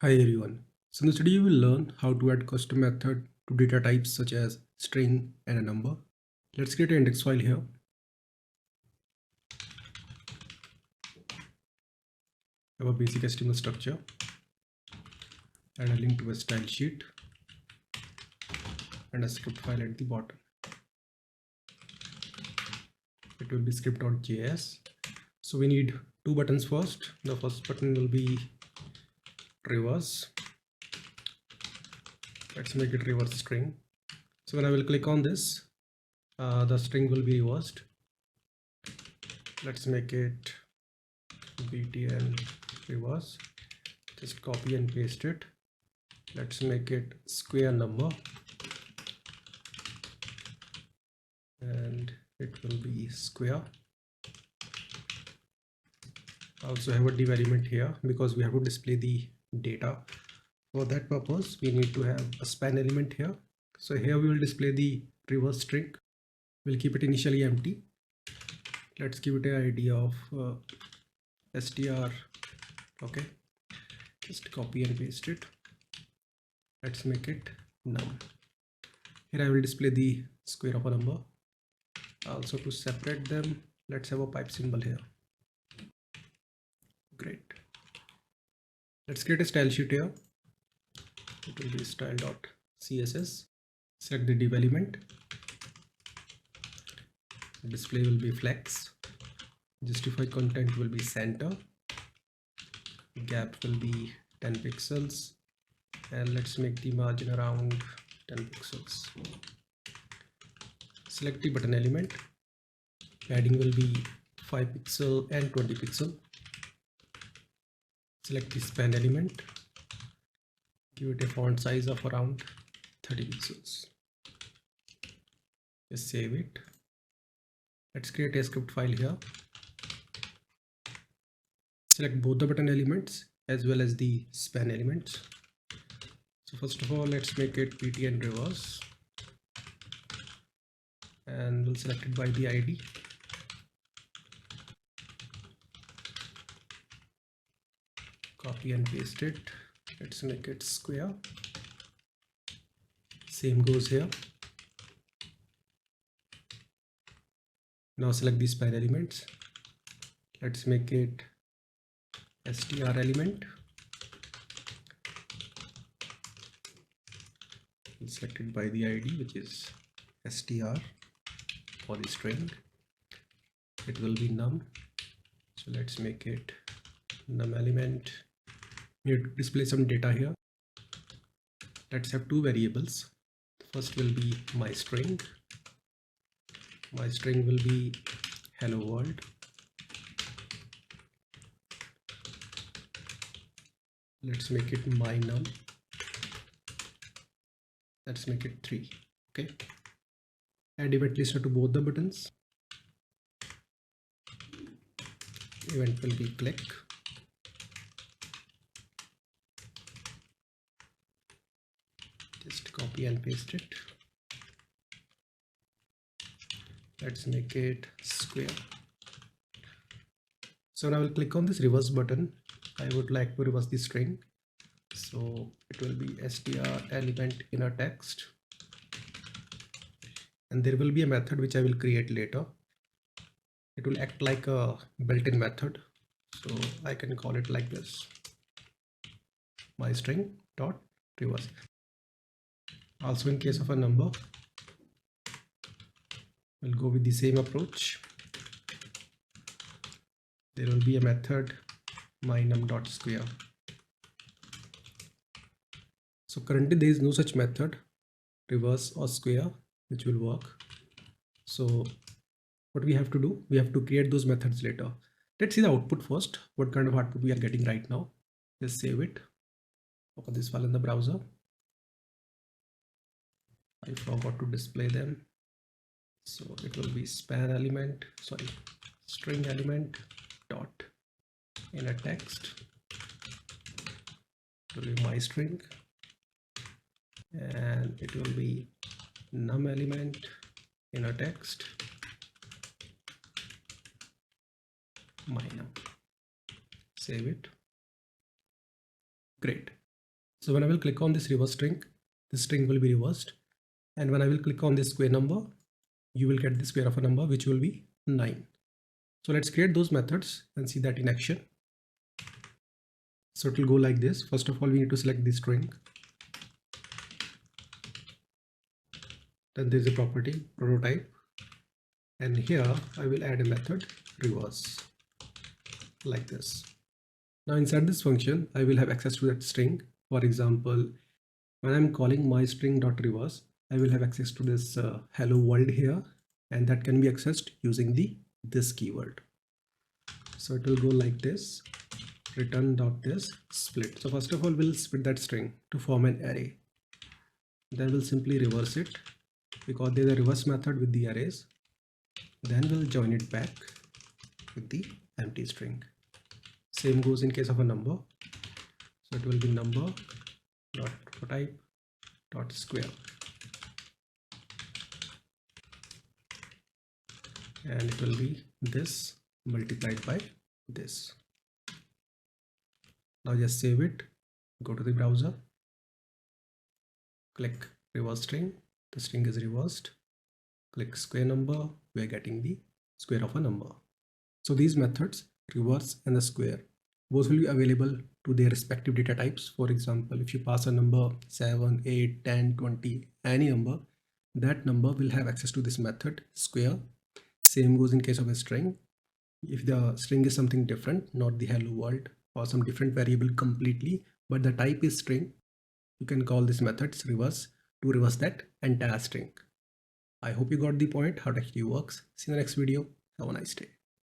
Hi everyone. So in this video you will learn how to add custom method to data types such as string and a number. Let's create an index file here. Have a basic HTML structure and a link to a style sheet and a script file at the bottom. It will be script.js. So we need two buttons first. The first button will be reverse. Let's make it reverse string. So when I will click on this, the string will be reversed. Let's make it btn reverse. Just copy and paste it. Let's make it square number and it will be square. Also have a div element here because we have to display the data. For that purpose we need to have a span element here. So here we will display the reverse string. We'll keep it initially empty. Let's give it an ID of str. Okay, just copy and paste it. Let's make it num. Here I will display the square of a number. Also to separate them, let's have a pipe symbol here. Great. Let's create a style sheet here. It will be style.css. Select the div element. Display will be flex. Justify content will be center. Gap will be 10 pixels. And let's make the margin around 10 pixels. Select the button element. Padding will be 5 pixel and 20 pixel. Select the span element. Give it a font size of around 30 pixels. Just save it. Let's create a script file here. Select both the button elements as well as the span elements. So first of all, let's make it btn reverse and we'll select it by the ID. Copy and paste it. Let's make it square. Same goes here. Now select the span elements. Let's make it str element. We'll select it by the ID, which is str for the string. It will be num. So let's make it num element. We need to display some data here. Let's have two variables. First will be my string. My string will be hello world. Let's make it my num. Let's make it 3. Okay. Add event listener to both the buttons. Event will be click. Just copy and paste it. Let's make it square. So now I will click on this reverse button. I would like to reverse the string. So it will be str element inner text. And there will be a method which I will create later. It will act like a built-in method. So I can call it like this. My string dot reverse. Also in case of a number, we'll go with the same approach. There will be a method mynum.square. So currently there is no such method reverse or square which will work. So what we have to do, we have to create those methods later. Let's see the output first. What kind of output we are getting right now. Just save it. Open this file in the browser. I forgot to display them. So it will be string element dot inner text. It will be my string and it will be num element inner text my num. Save it. Great. So when I will click on this reverse string, this string will be reversed. And when I will click on this square number, you will get the square of a number, which will be 9. So let's create those methods and see that in action. So it will go like this. First of all, we need to select the string. Then there is a property prototype. And here I will add a method reverse like this. Now inside this function, I will have access to that string. For example, when I'm calling my string.reverse, I will have access to this hello world here, and that can be accessed using this keyword. So it will go like this, return.this split. So first of all, we'll split that string to form an array. Then we'll simply reverse it because there's a reverse method with the arrays. Then we'll join it back with the empty string. Same goes in case of a number. So it will be number dot prototype dot square, and it will be this multiplied by this. Now just save it, go to the browser, click reverse string, the string is reversed, click square number, we are getting the square of a number. So these methods, reverse and the square, both will be available to their respective data types. For example, if you pass a number 7, 8, 10, 20, any number, that number will have access to this method square. Same goes in case of a string. If the string is something different, not the hello world or some different variable completely, but the type is string, you can call this methods reverse to reverse that entire string. I hope you got the point how it actually works. See you in the next video. Have a nice day.